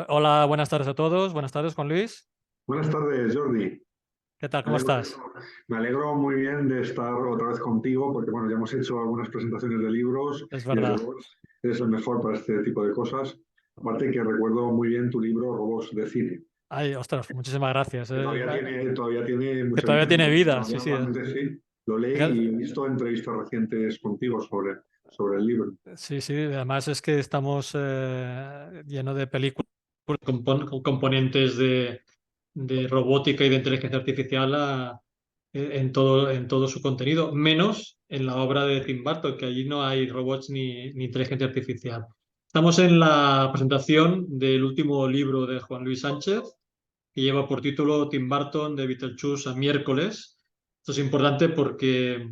Hola, buenas tardes a todos. Buenas tardes, Juan Luis. Buenas tardes, Jordi. ¿Qué tal? Me ¿Cómo alegro, estás? me alegro muy bien de estar otra vez contigo porque bueno, ya hemos hecho algunas presentaciones de libros Es y desde verdad. luego eres el mejor para este tipo de cosas. Aparte que recuerdo muy bien tu libro Robots de cine, Ay, ostras, muchísimas gracias. todavía tiene Que mucha todavía tiene vigencia. vida, sí, Todavía sí. actualmente sí, lo leí y he Fíjate- visto entrevistas recientes contigo sobre el libro. Sí, sí. Además es que estamos lleno de películas con componentes de robótica y de inteligencia artificial en todo su contenido, menos en la obra de Tim Burton, que allí no hay robots ni inteligencia artificial. Estamos en la presentación del último libro de Juan Luis Sánchez, que lleva por título Tim Burton de Beetlejuice a miércoles. Esto es importante porque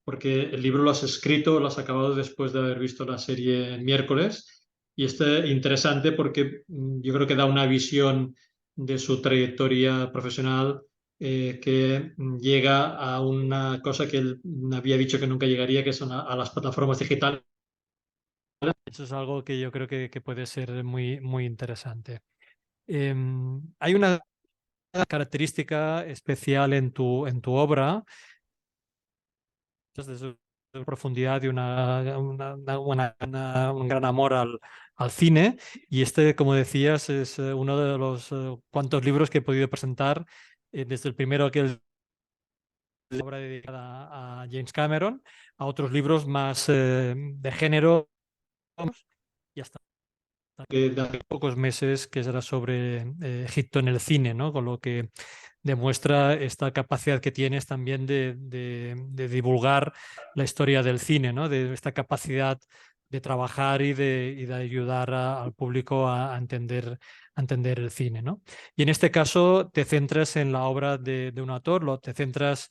el libro lo has escrito, lo has acabado después de haber visto la serie miércoles. Y este interesante porque yo creo que da una visión de su trayectoria profesional que llega a una cosa que él había dicho que nunca llegaría, que son a las plataformas digitales. Eso es algo que yo creo que puede ser muy, muy interesante. Hay una característica especial en tu obra, desde su profundidad y un gran amor al cine. Y este, como decías, es uno de los cuantos libros que he podido presentar, desde el primero que es la obra dedicada a James Cameron, a otros libros más de género y hasta que de hace pocos meses, que era sobre Egipto en el cine, ¿no? Con lo que demuestra esta capacidad que tienes también de divulgar la historia del cine, ¿no? De esta capacidad de trabajar y de ayudar al público a entender el cine, ¿no? Y en este caso te centras en la obra de un autor, te centras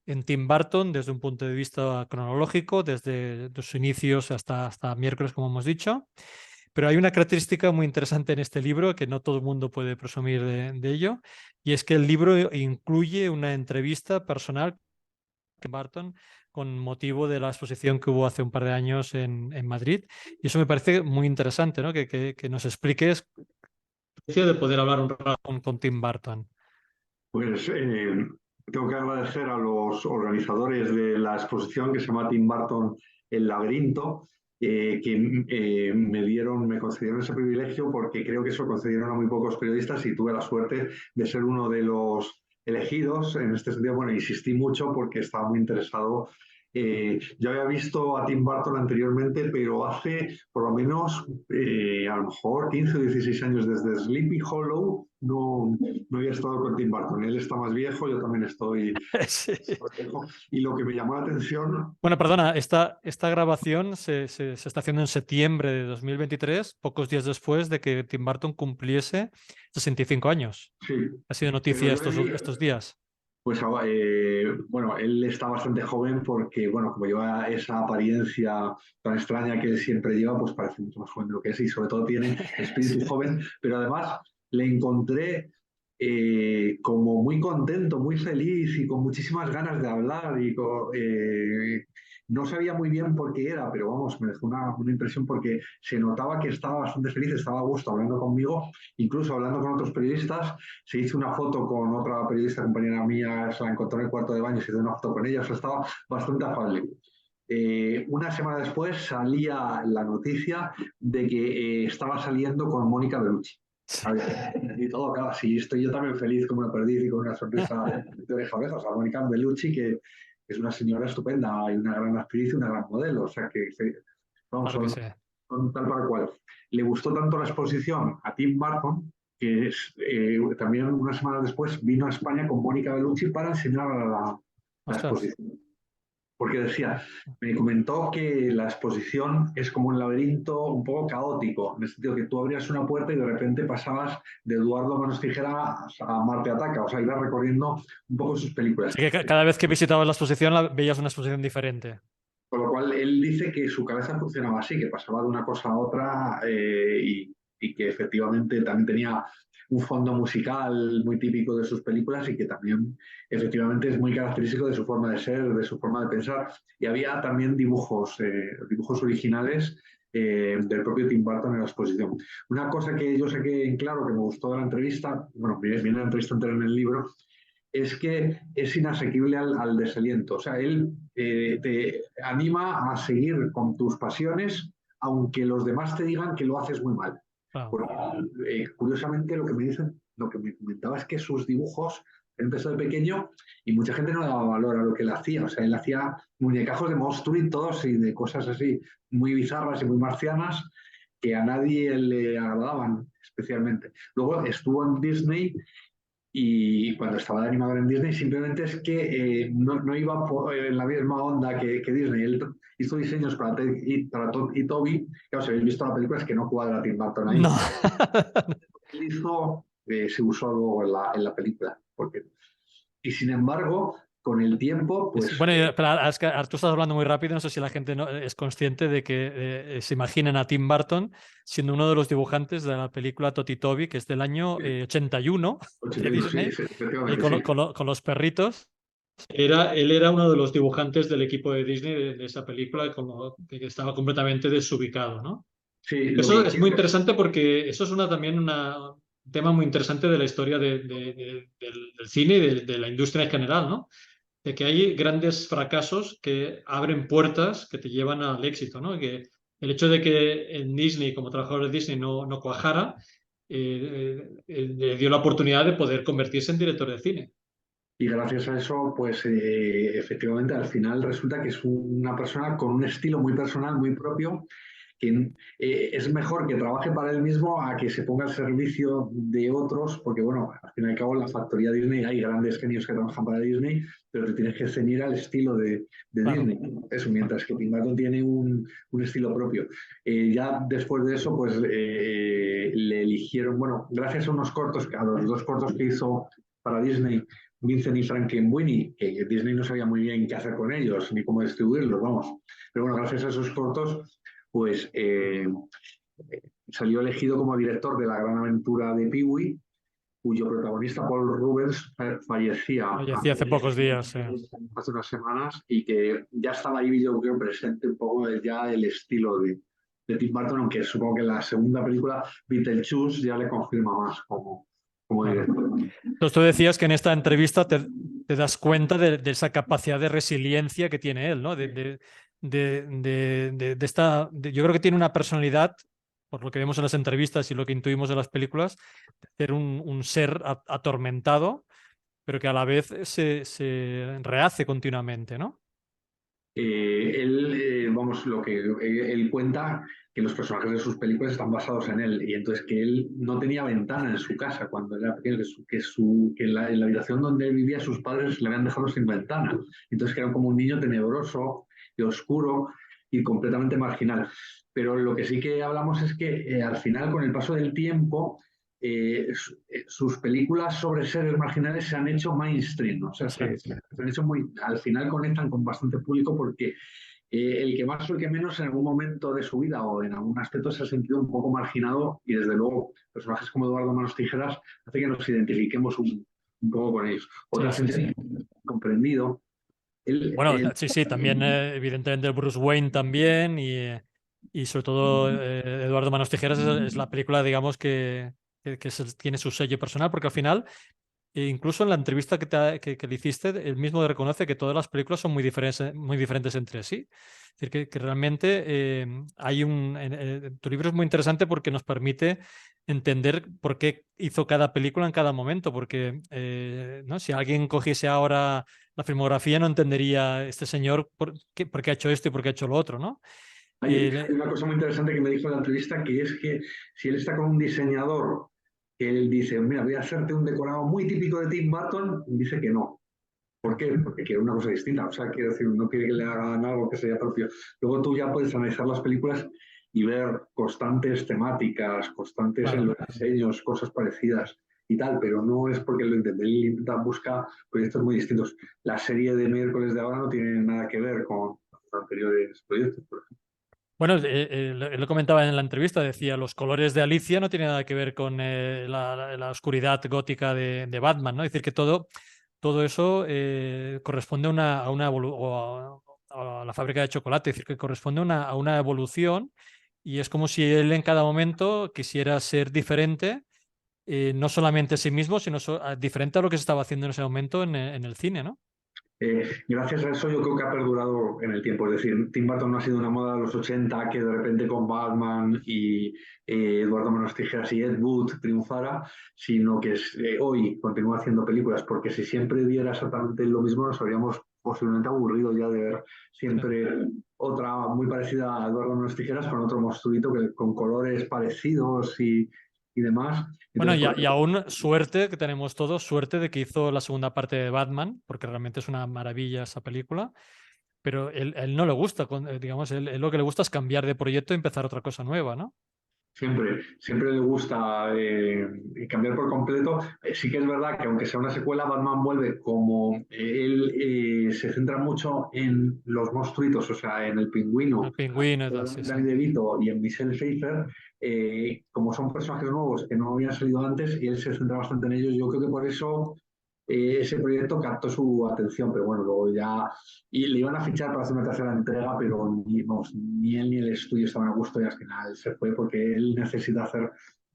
en Tim Burton desde un punto de vista cronológico, desde sus inicios hasta miércoles, como hemos dicho. Pero hay una característica muy interesante en este libro que no todo el mundo puede presumir de ello, y es que el libro incluye una entrevista personal con Barton con motivo de la exposición que hubo hace un par de años en Madrid. Y eso me parece muy interesante, ¿no? Que nos expliques de poder hablar un rato con Tim Burton. Pues tengo que agradecer a los organizadores de la exposición que se llama Tim Burton El Laberinto, que me concedieron ese privilegio porque creo que eso concedieron a muy pocos periodistas y tuve la suerte de ser uno de los elegidos. En este sentido, bueno, insistí mucho porque estaba muy interesado. Yo había visto a Tim Burton anteriormente, pero hace por lo menos a lo mejor 15 o 16 años desde Sleepy Hollow no había estado con Tim Burton. Él está más viejo, yo también Sí. estoy viejo. Y lo que me llamó la atención, Bueno, perdona, esta grabación se está haciendo en septiembre de 2023, pocos días después de que Tim Burton cumpliese 65 años. sí, Ha sido pero noticia yo le vi, estos días. pues bueno, él está bastante joven porque, bueno, como lleva esa apariencia tan extraña que él siempre lleva, pues parece mucho más joven de lo que es y sobre todo tiene espíritu Sí. joven, pero además le encontré como muy contento, muy feliz y con muchísimas ganas de hablar no sabía muy bien por qué era, pero vamos, me dejó una impresión porque se notaba que estaba bastante feliz, estaba a gusto hablando conmigo, incluso hablando con otros periodistas. Se hizo una foto con otra periodista compañera mía, se la encontró en el cuarto de baño, se hizo una foto con ella, o sea, estaba bastante afable. Una semana después salía la noticia de que estaba saliendo con Mónica Bellucci. Sí. A ver, y todo, claro, sí, estoy yo también feliz como una perdiz y con una sonrisa de oreja a oreja. O sea, Mónica Bellucci, que es una señora estupenda y una gran actriz y una gran modelo. O sea, vamos, Claro que son, sí. son tal para cual. Le gustó tanto la exposición a Tim Burton que también unas semanas después vino a España con Mónica Bellucci para enseñar la Ostras. exposición. Porque decía, me comentó que la exposición es como un laberinto un poco caótico, en el sentido que tú abrías una puerta y de repente pasabas de Eduardo Manos Tijeras a Marte Ataca, o sea, ibas recorriendo un poco sus películas. Así que cada vez que visitabas la exposición veías una exposición diferente. Con lo cual, él dice que su cabeza funcionaba así, que pasaba de una cosa a otra y que efectivamente también tenía un fondo musical muy típico de sus películas y que también efectivamente es muy característico de su forma de ser, de su forma de pensar. Y había también dibujos originales del propio Tim Burton en la exposición. Una cosa que yo saqué en claro, que me gustó de la entrevista, bueno, viene la entrevista entera en el libro, es que es inasequible al desaliento. O sea, él te anima a seguir con tus pasiones, aunque los demás te digan que lo haces muy mal. Claro. Porque, curiosamente, lo que me comentaba es que sus dibujos empezó de pequeño y mucha gente no le daba valor a lo que él hacía. O sea, él hacía muñecajos de monstruitos y de cosas así muy bizarras y muy marcianas que a nadie le agradaban especialmente. Luego estuvo en Disney y cuando estaba de animador en Disney, simplemente es que no iba en la misma onda que Disney. Él hizo diseños para Todd y Toby. Claro, si habéis visto la película, es que no cuadra Tim Burton ahí. No. Él hizo, se usó luego en la película. Y sin embargo, con el tiempo, pues Bueno, espera, es que tú estás hablando muy rápido, no sé si la gente no, es consciente de que se imaginen a Tim Burton siendo uno de los dibujantes de la película Toti Toby, que es del año 81 de 81, sí, Disney, sí, y efectivamente, sí. con los perritos. Él era uno de los dibujantes del equipo de Disney de esa película, como que estaba completamente desubicado, ¿no? Sí, lo que Eso es muy hicieron. interesante porque eso es también un tema muy interesante de la historia del cine y de la industria en general, ¿no? De que hay grandes fracasos que abren puertas que te llevan al éxito, ¿no? Que el hecho de que en Disney, como trabajador de Disney, no cuajara, le dio la oportunidad de poder convertirse en director de cine. Y gracias a eso, pues efectivamente al final resulta que es una persona con un estilo muy personal, muy propio, que es mejor que trabaje para él mismo a que se ponga al servicio de otros, porque bueno, al fin y al cabo en la factoría Disney hay grandes genios que trabajan para Disney, pero te tienes que ceñir al estilo de Claro. Disney. Eso, mientras que Tim Burton tiene un estilo propio. Ya después de eso, pues le eligieron, bueno, gracias a unos cortos, a los dos cortos que hizo para Disney, Vincent y Franklin Winnie, que Disney no sabía muy bien qué hacer con ellos ni cómo distribuirlos, vamos. Pero bueno, gracias a esos cortos, pues salió elegido como director de La Gran Aventura de Pee-wee, cuyo protagonista Paul Rubens fallecía Fallecí hace pocos días. hace unas semanas y que ya estaba ahí, yo creo, presente un poco ya el estilo de Tim Burton, aunque supongo que la segunda película, Beetlejuice, ya le confirma más como Claro. director. Entonces tú decías que en esta entrevista te das cuenta de esa capacidad de resiliencia que tiene él, ¿no? Yo creo que tiene una personalidad, por lo que vemos en las entrevistas y lo que intuimos de las películas, de ser un ser atormentado, pero que a la vez se rehace continuamente, ¿no? Vamos, lo que él cuenta, que los personajes de sus películas están basados en él, y entonces que él no tenía ventana en su casa cuando era pequeño, que en la habitación donde él vivía sus padres le habían dejado sin ventana, entonces que era como un niño tenebroso y oscuro y completamente marginal. Pero lo que sí que hablamos es que al final, con el paso del tiempo, sus películas sobre seres marginales se han hecho mainstream, ¿no? O sea, Sí. se han hecho al final conectan con bastante público porque el que más o el que menos en algún momento de su vida o en algún aspecto se ha sentido un poco marginado y desde luego personajes como Eduardo Manos Tijeras hace que nos identifiquemos un poco con ellos. Otra Sí, sí, gente sí. comprendido. Bueno, sí, sí, también evidentemente el Bruce Wayne también y sobre todo Eduardo Manos Tijeras es la película, digamos, que tiene su sello personal, porque al final, incluso en la entrevista que le hiciste, él mismo reconoce que todas las películas son muy diferentes entre sí. Es decir, que realmente tu libro es muy interesante porque nos permite entender por qué hizo cada película en cada momento, porque ¿no? Si alguien cogiese ahora la filmografía no entendería este señor por qué ha hecho esto y por qué ha hecho lo otro, ¿no? Hay una cosa muy interesante que me dijo en la entrevista, que es que si él está con un diseñador, que él dice, mira, voy a hacerte un decorado muy típico de Tim Burton, dice que no. ¿Por qué? Porque quiere una cosa distinta. O sea, quiere decir, no quiere que le hagan algo que sea propio. Luego tú ya puedes analizar las películas y ver constantes temáticas, constantes en Claro. los diseños, cosas parecidas y tal, pero no es porque lo intente. Él intenta buscar proyectos muy distintos. La serie de miércoles de ahora no tiene nada que ver con los anteriores proyectos, por ejemplo. Bueno, él lo comentaba en la entrevista, decía, los colores de Alicia no tienen nada que ver con la oscuridad gótica de Batman, ¿no? Es decir, que todo eso corresponde a una a la fábrica de chocolate, es decir, que corresponde a una evolución y es como si él en cada momento quisiera ser diferente, no solamente a sí mismo, sino diferente a lo que se estaba haciendo en ese momento en el cine, ¿no? Gracias a eso yo creo que ha perdurado en el tiempo. Es decir, Tim Burton no ha sido una moda de los 80 que de repente con Batman y Eduardo Manos Tijeras y Ed Wood triunfara, sino que hoy continúa haciendo películas, porque si siempre diera exactamente lo mismo nos habríamos posiblemente aburrido ya de ver Sí. siempre otra muy parecida a Eduardo Manos Tijeras con otro monstruito que, con colores parecidos y demás. Bueno, Entonces, por y ejemplo, aún suerte que tenemos todos, suerte de que hizo la segunda parte de Batman, porque realmente es una maravilla esa película, pero él no le gusta, digamos, él lo que le gusta es cambiar de proyecto y empezar otra cosa nueva, ¿no? siempre le gusta cambiar por completo. Sí que es verdad que aunque sea una secuela, Batman vuelve como él se centra mucho en los monstruitos, o sea, en el El pingüino, pingüino y tal, sí, sí. Danny DeVito y en Michelle Pfeiffer, como son personajes nuevos que no habían salido antes y él se centra bastante en ellos, yo creo que por eso ese proyecto captó su atención, pero bueno, luego ya y le iban a fichar para hacer una tercera entrega, pero ni, vamos, ni él ni el estudio estaban a gusto y al final se fue porque él necesita hacer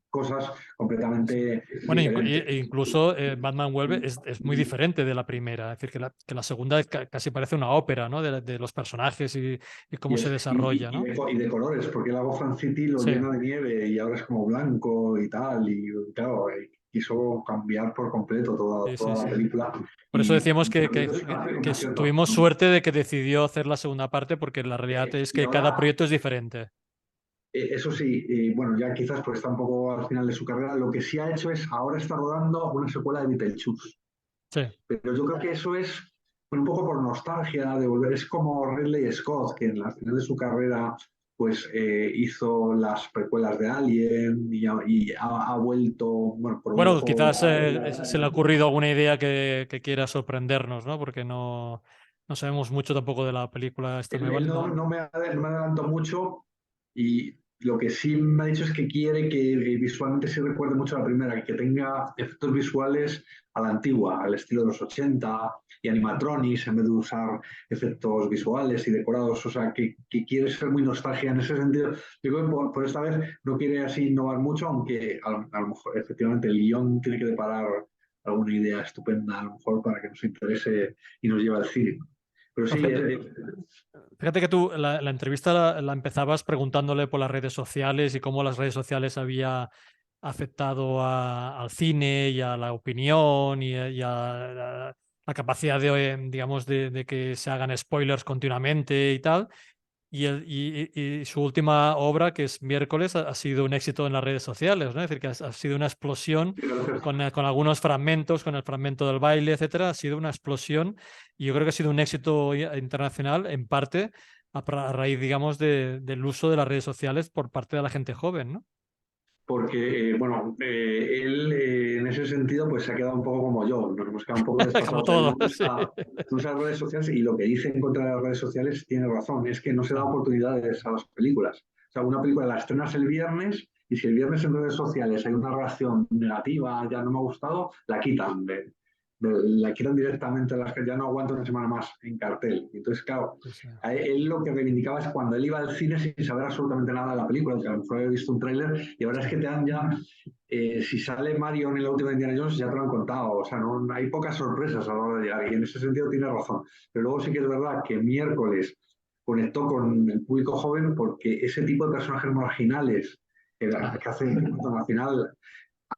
cosas Sí. completamente Bueno, diferentes. incluso Batman vuelve es muy diferente de la primera. Es decir, que la segunda casi parece una ópera, ¿no? De los personajes y cómo se desarrolla, ¿no? Y de colores, porque la Gotham City lo Sí, llena de nieve y ahora es como blanco y tal, y claro, quiso cambiar por completo sí, sí, toda la sí. película Por eso y decíamos es un acierto. tuvimos suerte de que decidió hacer la segunda parte, porque la realidad es Y que cada ahora proyecto es diferente. Eso sí, bueno, ya quizás porque está un poco al final de su carrera, lo que sí ha hecho es, ahora está rodando una secuela de Beetlejuice. Sí, Pero yo creo que eso es un poco por nostalgia de volver. Es como Ridley Scott, que en la final de su carrera pues hizo las precuelas de Alien y ha vuelto, bueno, bueno, produjo. quizás se le ha ocurrido alguna idea que quiera sorprendernos, ¿no? Porque no sabemos mucho tampoco de la película esta nueva. Él No. no me adelantó mucho y lo que sí me ha dicho es que quiere que visualmente se recuerde mucho a la primera, que tenga efectos visuales a la antigua, al estilo de los 80 y animatronics en vez de usar efectos visuales y decorados, o sea, que quiere ser muy nostalgia en ese sentido. Yo creo que por esta vez no quiere así innovar mucho, aunque a lo mejor efectivamente el guión tiene que deparar alguna idea estupenda, a lo mejor para que nos interese y nos lleve al cine. Pero No, sí, fíjate que tú la entrevista la empezabas preguntándole por las redes sociales y cómo las redes sociales había afectado al cine y a la opinión y a la capacidad digamos, de que se hagan spoilers continuamente y tal. Y su última obra, que es Miércoles, ha sido un éxito en las redes sociales, ¿no? Es decir, que ha sido una explosión con algunos fragmentos, con el fragmento del baile, etcétera. Ha sido una explosión y yo creo que ha sido un éxito internacional, en parte a raíz, digamos, del uso de las redes sociales por parte de la gente joven, ¿no? porque, bueno, él en ese sentido pues se ha quedado un poco como yo, nos hemos quedado un poco Como desfasados. Él todo, sí. no usa las redes sociales y lo que dice en contra de las redes sociales tiene razón, es que no se da Claro, oportunidades a las películas. O sea, una película la estrenas el viernes y si el viernes en redes sociales hay una reacción negativa, ya no me ha gustado, la quitan la quitan directamente, las que ya no aguanta una semana más en cartel. Entonces, claro, sí, sí. a él lo que reivindicaba es cuando él iba al cine sin saber absolutamente nada de la película, que a lo mejor había visto un tráiler y ahora es que te dan ya, si sale Mario en la última de Indiana Jones, ya te lo han contado, o sea, no, hay pocas sorpresas a la hora de llegar y en ese sentido tiene razón. Pero luego sí que es verdad que miércoles conectó con el público joven porque ese tipo de personajes marginales que hacen al final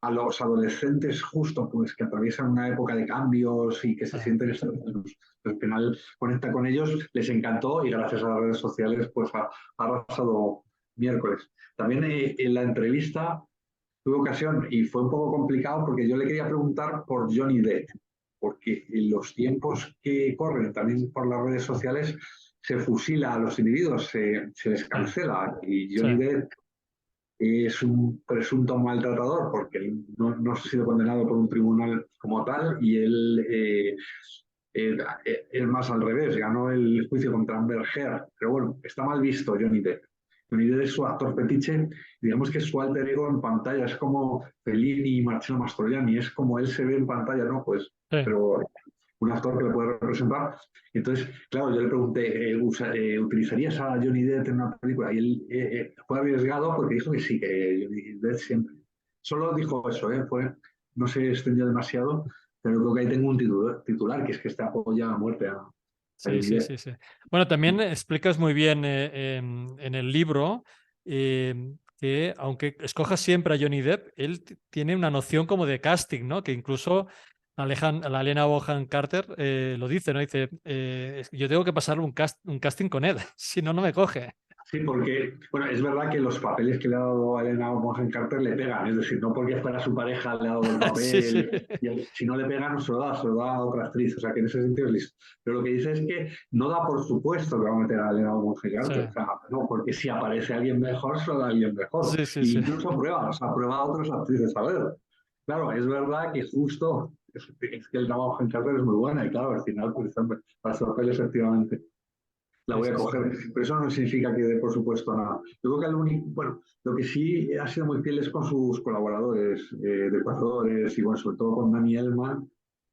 a los adolescentes justo pues que atraviesan una época de cambios y que se Ah, sienten extraños. Al final conecta con ellos, les encantó y gracias a las redes sociales pues ha arrasado miércoles. También en la entrevista tuve ocasión y fue un poco complicado porque yo le quería preguntar por Johnny Depp, porque en los tiempos que corren también por las redes sociales se fusila a los individuos, se les sí, cancela y sí. Johnny Depp es un presunto maltratador porque no ha sido condenado por un tribunal como tal y él es más al revés, ganó el juicio contra Amber Heard, pero bueno, está mal visto Johnny Depp. Johnny Depp es su actor fetiche, digamos que es su alter ego en pantalla, es como Fellini y Marcello Mastroianni, es como él se ve en pantalla, ¿no? Pues, Sí. pero un actor que le puede representar. Entonces, claro, yo le pregunté, ¿utilizarías a Johnny Depp en una película? Y él fue arriesgado porque dijo que sí, que Johnny Depp siempre. Solo dijo eso, no se extendió demasiado, pero creo que ahí tengo un titular, que es que está apoya a muerte a Sí, Johnny sí, Depp. sí, sí. Bueno, también explicas muy bien en el libro que aunque escojas siempre a Johnny Depp, él tiene una noción como de casting, ¿no? Que incluso la Helena Bonham Carter lo dice, ¿no? Dice, yo tengo que pasar un casting con él, si no, no me coge. Sí, porque, bueno, es verdad que los papeles que le ha dado a Elena Bonham Carter le pegan, es decir, no porque fuera su pareja le ha dado el Sí, sí. papel, y si no le pega no se lo da a otra actriz, o sea que en ese sentido es listo. Pero lo que dice es que no da por supuesto que va a meter a Elena Bonham Sí, Carter, o sea, no, porque si aparece alguien mejor, se lo da a alguien mejor, sí, sí, e sí. incluso prueba, o sea, prueba a otras actrices a ver. Claro, es verdad que justo es que Elena Bonham Carter es muy buena, y claro, al final, pues, para su papel efectivamente la Sí, voy a sí, sí. coger. Pero eso no significa que dé, por supuesto, nada. Yo creo que bueno, lo que sí ha sido muy fiel es con sus colaboradores, decoradores y, bueno, sobre todo con Danny Elfman,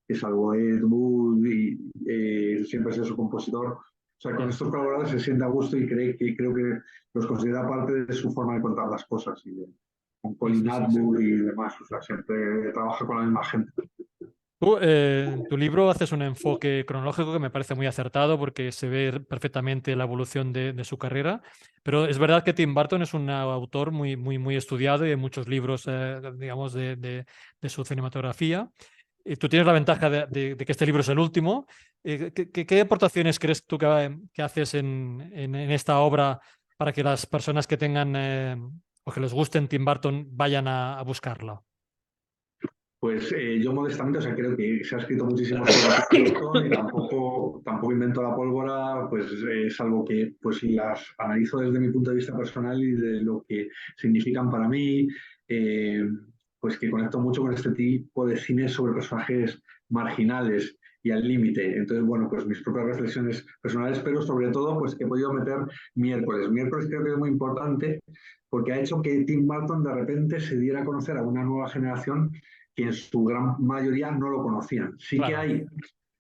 que salvo Ed Wood y siempre ha sido su compositor. O sea, con Sí, estos colaboradores se siente a gusto y creo que los considera parte de su forma de contar las cosas. Con sí, Colin sí, sí, sí. Atwood y demás. O sea, siempre trabaja con la misma gente. Tú, en tu libro haces un enfoque cronológico que me parece muy acertado porque se ve perfectamente la evolución de su carrera, pero es verdad que Tim Burton es un autor muy, muy, muy estudiado y hay muchos libros, digamos, de su cinematografía. Y tú tienes la ventaja de que este libro es el último. ¿Qué aportaciones crees tú que haces en esta obra para que las personas que tengan o que les gusten Tim Burton vayan a buscarlo? Pues yo modestamente, o sea, creo que se ha escrito muchísimo sobre Tim Burton y tampoco invento la pólvora, pues salvo que pues las analizo desde mi punto de vista personal y de lo que significan para mí, eh, pues que conecto mucho con este tipo de cine sobre personajes marginales y al límite. Entonces, bueno, pues mis propias reflexiones personales, pero sobre todo, pues que he podido meter miércoles. Miércoles creo que es muy importante porque ha hecho que Tim Burton de repente se diera a conocer a una nueva generación que en su gran mayoría no lo conocían. Sí que Claro,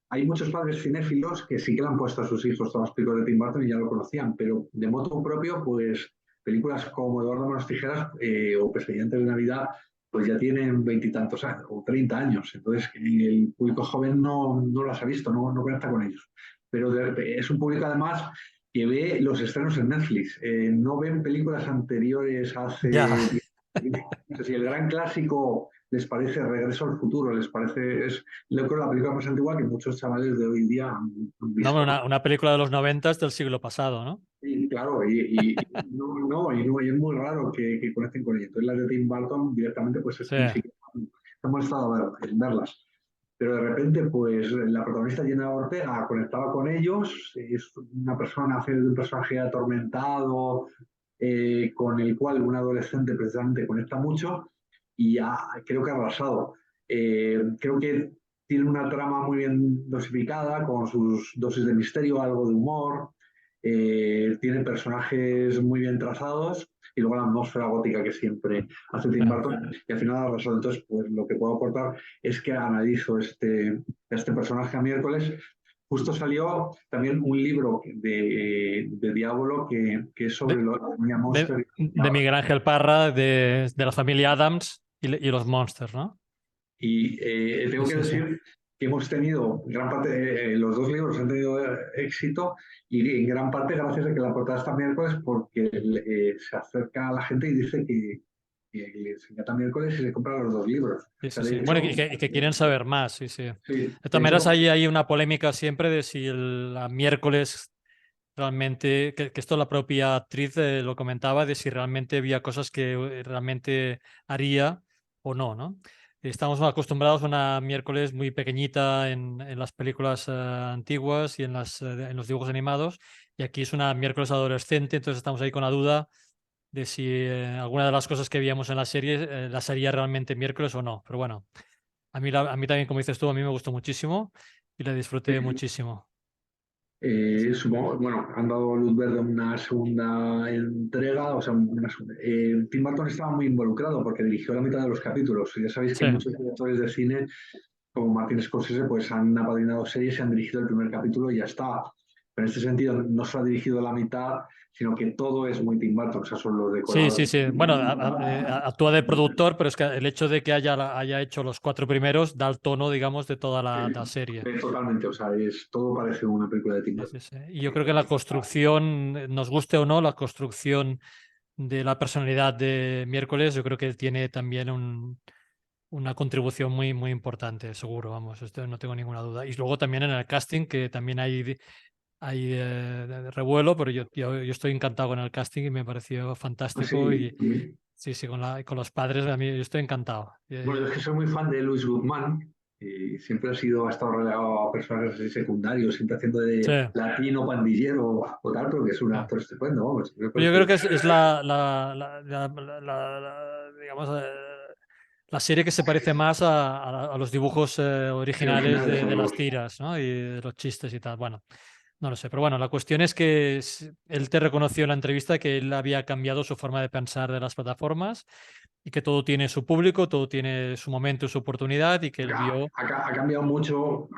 hay muchos padres cinéfilos que sí que le han puesto a sus hijos todas las películas de Tim Burton y ya lo conocían, pero de modo propio, pues películas como Eduardo Manos Tijeras o Pesadillas de Navidad, pues ya tienen veintitantos años o 30 años. Entonces, el público joven no las ha visto, no conecta con ellos. Pero es un público además que ve los estrenos en Netflix, no ven películas anteriores ya. hace... No sé si el gran clásico les parece Regreso al Futuro, les parece, yo creo, la película más antigua que muchos chavales de hoy día han No, visto. una película de los 90 del siglo pasado, ¿no? Y claro, y es muy raro que conecten con ella. Entonces las de Tim Burton directamente pues Sí, ni siquiera hemos estado en verlas. Pero de repente, pues la protagonista Jenna Ortega conectaba con ellos, es una persona, hace de un personaje atormentado, con el cual un adolescente precisamente conecta mucho y creo que ha arrasado. Creo que tiene una trama muy bien dosificada, con sus dosis de misterio, algo de humor, tiene personajes muy bien trazados y luego la atmósfera gótica que siempre hace Tim sí. Burton y al final ha arrasado. Entonces, pues lo que puedo aportar es que analizo este personaje a miércoles. Justo salió también un libro de Diablo que es sobre De, la familia Monster. de Miguel Ángel Parra, de la familia Adams y los Monsters, ¿no? Y Sí, tengo que sí, sí. decir que hemos tenido gran parte, los dos libros han tenido éxito y en gran parte gracias a que la portada está miércoles porque se acerca a la gente y dice que le enseña miércoles y se compra los dos libros. Sí, O sea, sí, de sí. Bueno, hecho, y que quieren saber más, sí, sí. sí, De de todas hecho, maneras, hay una polémica siempre de si la miércoles realmente, que esto la propia actriz lo comentaba, de si realmente había cosas que realmente haría o no, ¿no? Estamos acostumbrados a una miércoles muy pequeñita en las películas antiguas y en los dibujos animados, y aquí es una miércoles adolescente, entonces estamos ahí con la duda de si alguna de las cosas que veíamos en la serie las haría realmente miércoles o no. Pero bueno, a mí también, como dices tú, a mí me gustó muchísimo y la disfruté muchísimo. supongo, bueno, han dado luz verde a una segunda entrega, o sea, Tim Burton estaba muy involucrado porque dirigió la mitad de los capítulos. Ya sabéis que Sí, muchos directores de cine como Martin Scorsese, pues han apadrinado series, se han dirigido el primer capítulo y ya está. Pero en este sentido no se ha dirigido la mitad, sino que todo es muy Tim Burton, o sea, son los Sí, sí, decorados. sí. Bueno, actúa de productor, pero es que el hecho de que haya hecho los cuatro primeros da el tono, digamos, de toda la serie. Totalmente, o sea, todo parece una película de Tim Sí, Burton. sí, sí. Y yo creo que la construcción, nos guste o no, la construcción de la personalidad de Miércoles, yo creo que tiene también una contribución muy, muy importante, seguro, vamos, esto no tengo ninguna duda. Y luego también en el casting, que también hay revuelo, pero yo estoy encantado con el casting y me pareció fantástico. Sí, Y sí, sí, con los padres, a mí yo estoy encantado. bueno, yo es que soy muy fan de Luis Guzmán y siempre ha estado relegado a personajes así secundarios, siempre haciendo Sí, de latino, pandillero o tal, pero que es un sí. actor estupendo, vamos. Me Yo parece. creo que es digamos, la serie que se parece más a los dibujos Sí, originales originales de son las los. tiras, ¿no? Y de los chistes y tal. Bueno, no lo sé. Pero bueno, la cuestión es que él te reconoció en la entrevista que él había cambiado su forma de pensar de las plataformas y que todo tiene su público, todo tiene su momento y su oportunidad y que él vio. Ha cambiado mucho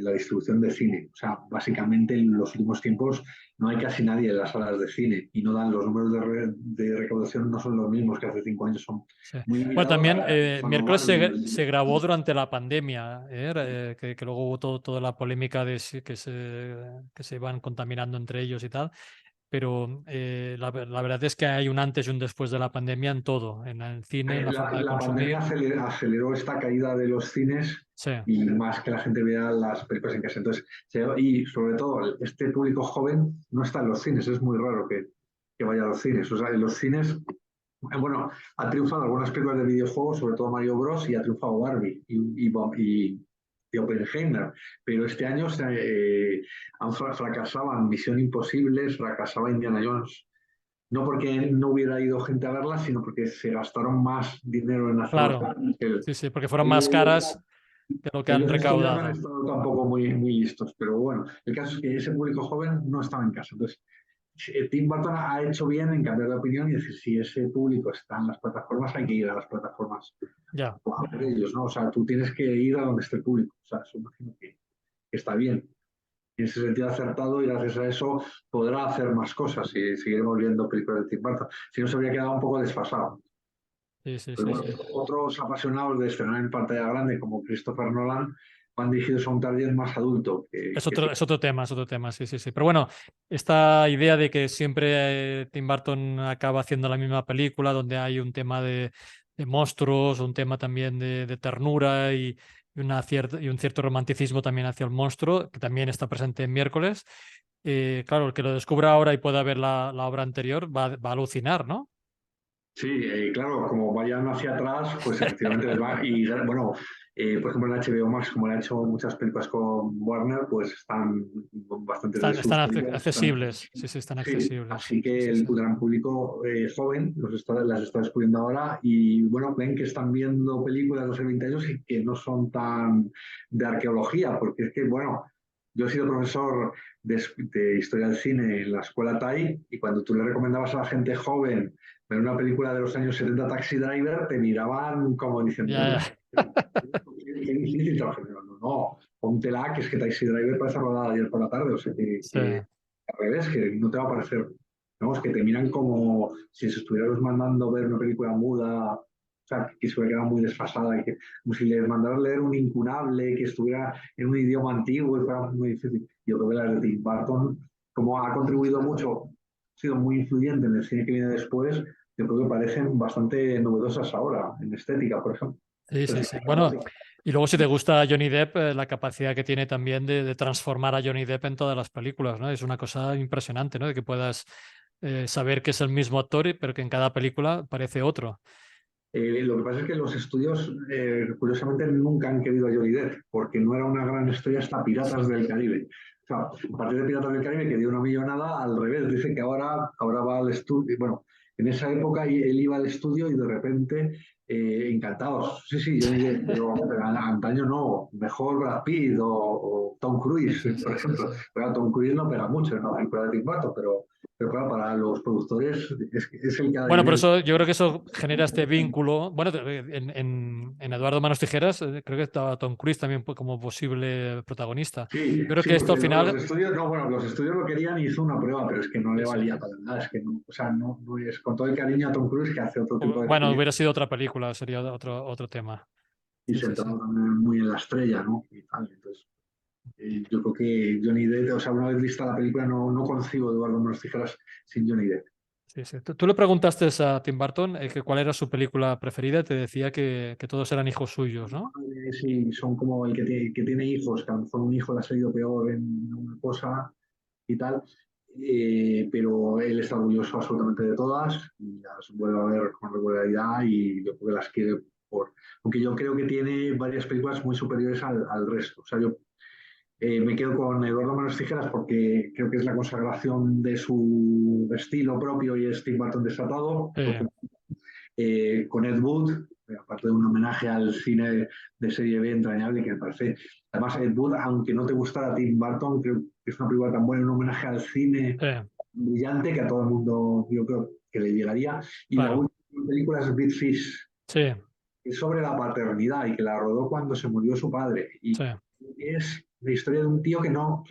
la distribución de cine. O sea, básicamente en los últimos tiempos no hay casi nadie en las salas de cine y no dan los números de recaudación, no son los mismos que hace 5 años, son Sí. muy Bueno, limitados. también Son miércoles Marvel. se grabó durante la pandemia, que luego hubo toda la polémica de que se iban contaminando entre ellos y tal, pero la verdad es que hay un antes y un después de la pandemia en todo, en el cine, en la forma de La pandemia consumir. aceleró esta caída de los cines Sí, y más que la gente vea las películas en casa. Entonces, y sobre todo, este público joven no está en los cines, es muy raro que vaya a los cines. O sea, en los cines, bueno, ha triunfado algunas películas de videojuegos, sobre todo Mario Bros, y ha triunfado Barbie y Oppenheimer. Pero este año fracasaban Misión Imposible, fracasaba Indiana Jones. No porque no hubiera ido gente a verla, sino porque se gastaron más dinero en hacerlas. claro, El- sí, sí, porque fueron más el- caras de lo que han Los estudios no han recaudado. estado tampoco muy listos, pero bueno, el caso es que ese público joven no estaba en casa. Entonces, Tim Burton ha hecho bien en cambiar de opinión y decir, si ese público está en las plataformas, hay que ir a las plataformas Ya. a ver ellos, ¿no? O sea, tú tienes que ir a donde esté el público. O sea, eso imagino que está bien. En ese sentido acertado y gracias a eso podrá hacer más cosas y seguiremos viendo películas de Tim Burton. Si no, se habría quedado un poco desfasado. Sí, sí, Pero sí, bueno, sí. otros apasionados de estrenar en pantalla grande, como Christopher Nolan, van dirigidos a un target más adulto. Es otro tema, sí, sí, sí. Pero bueno, esta idea de que siempre Tim Burton acaba haciendo la misma película, donde hay un tema de monstruos, un tema también de ternura y un cierto romanticismo también hacia el monstruo, que también está presente en miércoles. Claro, el que lo descubra ahora y pueda ver la obra anterior va a alucinar, ¿no? Sí, claro, como vayan hacia atrás, pues efectivamente les va. Y bueno, por ejemplo, en HBO Max, como le ha hecho muchas películas con Warner, pues están bastantes de sus Están películas. accesibles, sí, sí, están Sí, accesibles. así Sí, que sí, el sí. gran público joven las está descubriendo ahora y bueno, ven que están viendo películas de hace 20 años y que no son tan de arqueología, porque es que, bueno, yo he sido profesor de historia del cine en la escuela TAI y cuando tú le recomendabas a la gente joven ver una película de los años 70 Taxi Driver, te miraban como diciendo, Ya, qué difícil trabajar. No, póntela, que es que Taxi Driver parece rodada ayer por la tarde, o sea, ya. al revés, que no te va a parecer, vamos, que te miran como si se estuvieras mandando ver una película muda, o sea, que se hubiera quedado muy desfasada, como si les mandaras leer un incunable, que estuviera en un idioma antiguo y fuera muy difícil. Yo creo que la de Tim Burton, como ha contribuido mucho, ha sido muy influyente en el cine que viene después, yo creo que parecen bastante novedosas ahora, en estética, por ejemplo. Sí, sí, sí. Bueno, y luego si te gusta Johnny Depp, la capacidad que tiene también de transformar a Johnny Depp en todas las películas, ¿no? Es una cosa impresionante, ¿no? De que puedas saber que es el mismo actor, pero que en cada película parece otro. Lo que pasa es que los estudios, curiosamente, nunca han querido a Johnny Depp, porque no era una gran estrella hasta Sí, Piratas del Caribe. O sea, a partir de Piratas del Caribe, que dio una millonada, al revés, dice que ahora va al estudio. Bueno, en esa época él iba al estudio y de repente, encantados. Sí, sí, Johnny Depp, pero antaño no, mejor Brad Pitt o Tom sí, Cruise, sí, por sí, sí, ejemplo. sí. Pero Tom Cruise no pega mucho en la película de Tim Burton, pero pero claro, para los productores es el que da Bueno, por dinero. eso yo creo que eso genera este vínculo. Bueno, en Eduardo Manos Tijeras creo que estaba Tom Cruise también como posible protagonista. Sí, Yo creo sí, que esto porque al los final, estudios, no, bueno, los estudios lo querían y hizo una prueba, pero es que no le sí, sí. valía para nada, es que no, o sea, no es con todo el cariño a Tom Cruise que hace otro tipo de Bueno, películas hubiera sido otra película, sería otro tema. y Sí, sí, sí. centrado también muy en la estrella, ¿no? Y tal, entonces, yo creo que Johnny Depp, o sea, una vez vista la película, no concibo Eduardo Manos Tijeras sin Johnny Depp. Sí, sí. Tú le preguntaste a Tim Burton que cuál era su película preferida y te decía que todos eran hijos suyos, ¿no? Sí, son como el que tiene hijos, que a lo mejor un hijo le ha salido peor en una cosa y tal, pero él está orgulloso absolutamente de todas y las vuelve a ver con regularidad y yo creo que las quiere por... Aunque yo creo que tiene varias películas muy superiores al resto. O sea, yo me quedo con Eduardo Manos Tijeras porque creo que es la consagración de su estilo propio y es Tim Burton desatado. Eh, Con Ed Wood, aparte de un homenaje al cine de serie B entrañable que me parece. Además, Ed Wood, aunque no te gustara Tim Burton, creo que es una película tan buena, un homenaje al cine eh, brillante que a todo el mundo yo creo que le llegaría. Y la claro, última película es Big Fish, sí, que es sobre la paternidad y que la rodó cuando se murió su padre. sí. Y es la historia de un tío que no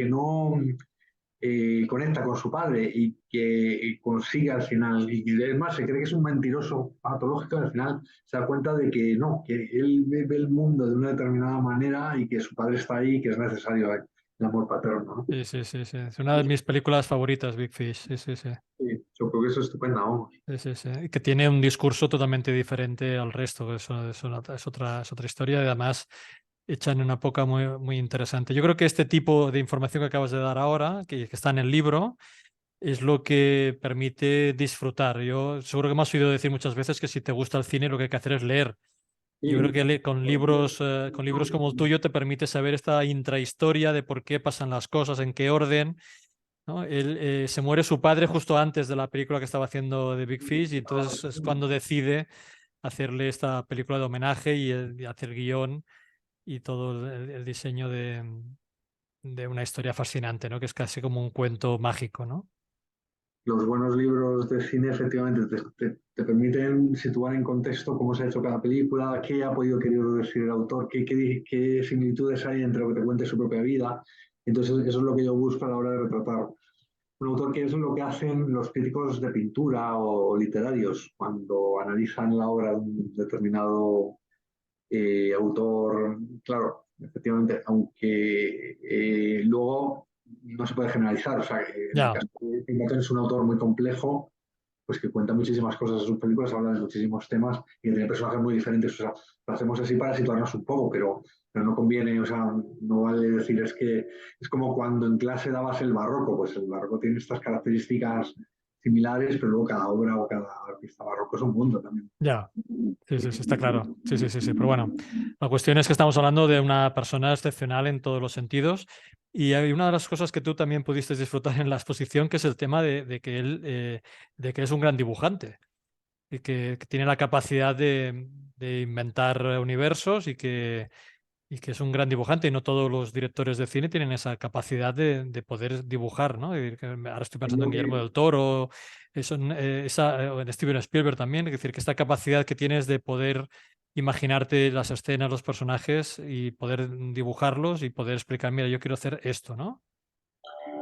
conecta con su padre y que consigue al final, y que además se cree que es un mentiroso patológico, al final se da cuenta de que no, que él ve el mundo de una determinada manera y que su padre está ahí y que es necesario el amor paterno, ¿no? Sí, sí, sí, sí. Es una de mis películas favoritas, Big Fish. Sí, sí, sí. Sí, yo creo que eso es estupendo, vamos. Sí, sí, sí. Y que tiene un discurso totalmente diferente al resto. Es otra historia y además hecha en una época muy, muy interesante. Yo creo que este tipo de información que acabas de dar ahora, que está en el libro, es lo que permite disfrutar. Yo seguro que me has oído decir muchas veces que si te gusta el cine lo que hay que hacer es leer. Yo creo Sí, que con libros como el tuyo te permite saber esta intrahistoria de por qué pasan las cosas, en qué orden, ¿no? Él, se muere su padre justo antes de la película que estaba haciendo de Big Fish y entonces es cuando decide hacerle esta película de homenaje y hacer guión y todo el diseño de una historia fascinante, ¿no? Que es casi como un cuento mágico, ¿no? los buenos libros de cine efectivamente te permiten situar en contexto cómo se ha hecho cada película, qué ha podido querer decir el autor, qué similitudes hay entre lo que te cuenta su propia vida. Entonces, eso es lo que yo busco a la hora de retratar un autor, que es lo que hacen los críticos de pintura o literarios cuando analizan la obra de un determinado autor. Claro, efectivamente, aunque luego no se puede generalizar. O sea, en el Ya, caso de Tim Burton es un autor muy complejo, pues que cuenta muchísimas cosas en sus películas, habla de muchísimos temas y tiene personajes muy diferentes. O sea, lo hacemos así para situarnos un poco, pero no conviene, o sea, no vale decir es que es como cuando en clase dabas el barroco, pues el barroco tiene estas características similares, pero luego cada obra o cada artista barroco es un mundo también. ya. Sí, sí, sí, está claro. Sí, sí, sí, sí. Pero bueno, la cuestión es que estamos hablando de una persona excepcional en todos los sentidos. Y hay una de las cosas que tú también pudiste disfrutar en la exposición, que es el tema de que es un gran dibujante y que tiene la capacidad de inventar universos y que es un gran dibujante. Y no todos los directores de cine tienen esa capacidad de poder dibujar, ¿no? Y ahora estoy Es pensando lo en que Guillermo del Toro, o en Steven Spielberg también. Es decir, que esta capacidad que tienes de poder imaginarte las escenas, los personajes y poder dibujarlos y poder explicar, mira, yo quiero hacer esto, ¿no?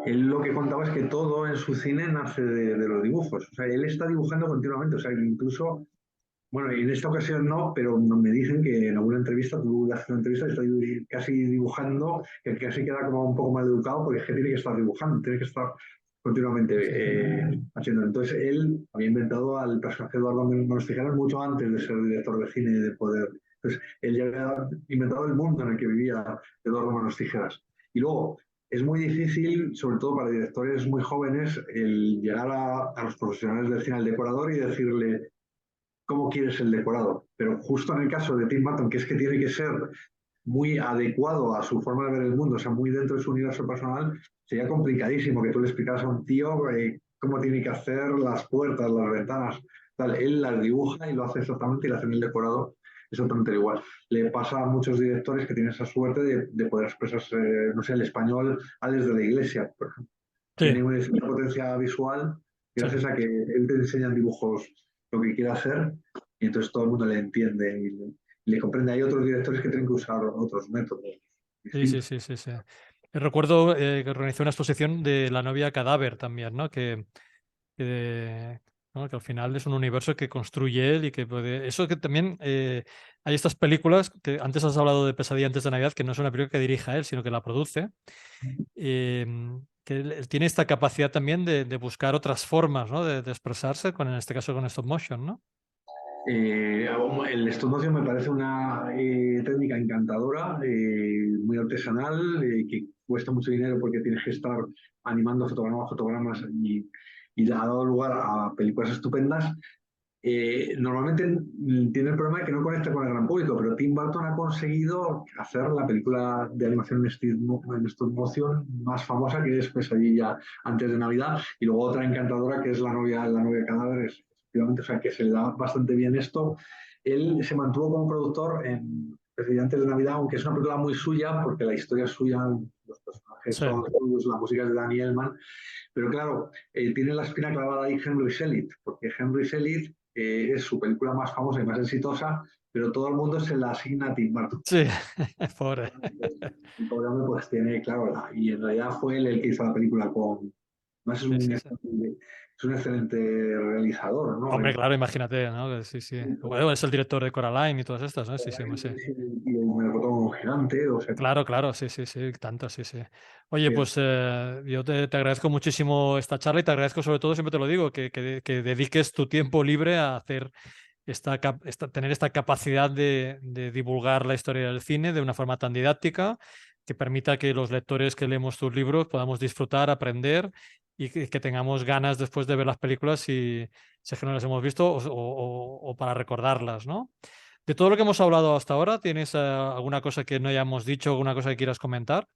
Él lo que contaba es que todo en su cine nace de los dibujos. O sea, él está dibujando continuamente. O sea, incluso, bueno, en esta ocasión no, pero me dicen que en alguna entrevista, tú le haces una entrevista, está casi dibujando, que casi queda como un poco mal educado, porque es que tiene que estar dibujando, tiene que estar continuamente Sí, haciendo. Entonces, él había inventado al personaje de Eduardo Manos Tijeras mucho antes de ser director de cine y de poder. Entonces, él ya había inventado el mundo en el que vivía Eduardo Manos Tijeras. Y luego, es muy difícil, sobre todo para directores muy jóvenes, el llegar a los profesionales del cine, al decorador y decirle cómo quieres el decorado. Pero justo en el caso de Tim Burton, que es que tiene que ser muy adecuado a su forma de ver el mundo, o sea, muy dentro de su universo personal, sería complicadísimo que tú le explicaras a un tío cómo tiene que hacer las puertas, las ventanas, tal. Él las dibuja y lo hace exactamente y le hacen el decorado exactamente igual. Le pasa a muchos directores que tienen esa suerte de poder expresarse, no sé, el español a desde la iglesia, por ejemplo. sí, Tiene una potencia visual Sí, gracias a que él te enseña en dibujos lo que quiere hacer y entonces todo el mundo le entiende y le comprende. Hay otros directores que tienen que usar otros métodos sí, sí, distintos. sí, sí, sí. Recuerdo que organizé una exposición de La novia cadáver también, ¿no? Que, ¿no? Que al final es un universo que construye él y que puede... Eso que también hay estas películas, que antes has hablado de Pesadilla antes de Navidad, que no es una película que dirija él, sino que la produce, que él tiene esta capacidad también de buscar otras formas, ¿no? De expresarse, en este caso con stop motion, ¿no? El stop motion me parece una técnica encantadora, muy artesanal, que cuesta mucho dinero porque tienes que estar animando fotogramas y ha dado lugar a películas estupendas. Normalmente tiene el problema de que no conecta con el gran público, pero Tim Burton ha conseguido hacer la película de animación en stop motion más famosa, que es Pesadilla antes de Navidad, y luego otra encantadora que es La novia cadáveres, efectivamente, o sea que se le da bastante bien esto. Él se mantuvo como productor en Pesadilla antes de Navidad, aunque es una película muy suya, porque la historia es suya, los personajes Sí, son suyos, la música es de Danny Elfman, pero claro, tiene la espina clavada ahí Henry Selick, porque Henry Selick es su película más famosa y más exitosa, pero todo el mundo se la asigna a Tim Burton. sí, pobre. El pobre hombre pues tiene, claro, y en realidad fue él el que hizo la película con... Más Sí, sí, sí. es un excelente realizador, ¿no? Hombre, claro, imagínate, ¿no? Que sí, sí. Bueno, es el director de Coraline y todas estas, ¿no? Sí, sí, sí. Y el melocotón gigante, o sea, Claro, claro, sí, sí, sí, tanto, sí, sí. Oye, que pues yo te agradezco muchísimo esta charla y te agradezco sobre todo, siempre te lo digo, que dediques tu tiempo libre a hacer tener esta capacidad de divulgar la historia del cine de una forma tan didáctica que permita que los lectores que leemos tus libros podamos disfrutar, aprender y que tengamos ganas después de ver las películas si es que no las hemos visto o para recordarlas, ¿no? De todo lo que hemos hablado hasta ahora, ¿tienes alguna cosa que no hayamos dicho, alguna cosa que quieras comentar?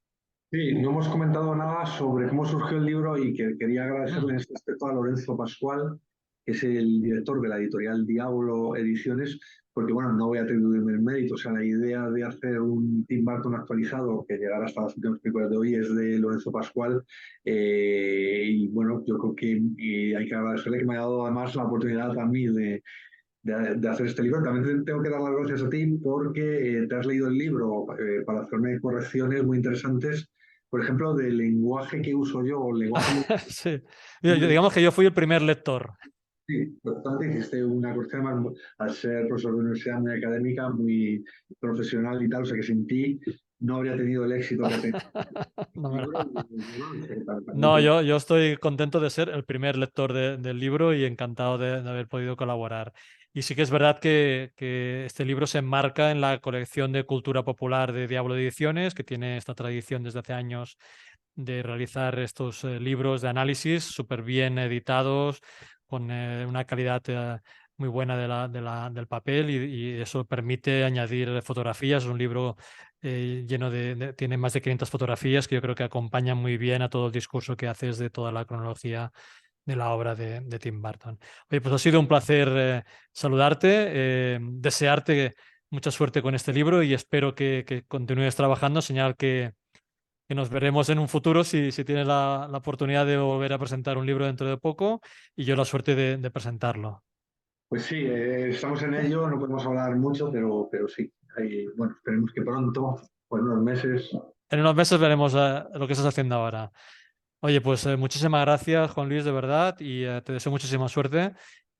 sí, no hemos comentado nada sobre cómo surgió el libro y que quería Mm. agradecerle en este aspecto a Lorenzo Pascual, que es el director de la editorial Diablo Ediciones, porque bueno, no voy a atribuirme el mérito, o sea, la idea de hacer un Tim Burton actualizado que llegara hasta las últimas películas de hoy es de Lorenzo Pascual, y bueno, yo creo que hay que agradecerle que me haya dado además la oportunidad a mí de hacer este libro. También tengo que dar las gracias a ti porque te has leído el libro para hacerme correcciones muy interesantes, por ejemplo, del lenguaje que uso yo, el lenguaje Sí. Digamos que yo fui el primer lector. sí, por tanto, hiciste una cuestión más, al ser profesor de universidad muy académica, muy profesional y tal, o sea que sin ti no habría tenido el éxito que ha tenido No, el no. libro. Y bueno, o sea, que también No, yo estoy contento de ser el primer lector del libro y encantado de haber podido colaborar. Y sí que es verdad que este libro se enmarca en la colección de cultura popular de Diablo Ediciones, que tiene esta tradición desde hace años de realizar estos libros de análisis súper bien editados, con una calidad muy buena del papel y eso permite añadir fotografías. Es un libro lleno tiene más de 500 fotografías que yo creo que acompañan muy bien a todo el discurso que haces de toda la cronología de la obra de Tim Burton. Oye, pues ha sido un placer saludarte, desearte mucha suerte con este libro y espero que continúes trabajando, señal que nos veremos en un futuro si tienes la oportunidad de volver a presentar un libro dentro de poco y yo la suerte de presentarlo. pues sí, estamos en ello, no podemos hablar mucho, pero sí. Bueno, esperemos que pronto, por unos meses. En unos meses veremos lo que estás haciendo ahora. Oye, pues muchísimas gracias, Juan Luis, de verdad, y te deseo muchísima suerte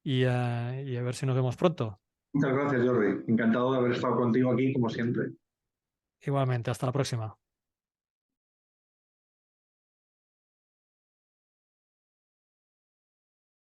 y a ver si nos vemos pronto. Muchas gracias, Jordi. Encantado de haber estado contigo aquí, como siempre. Igualmente, hasta la próxima.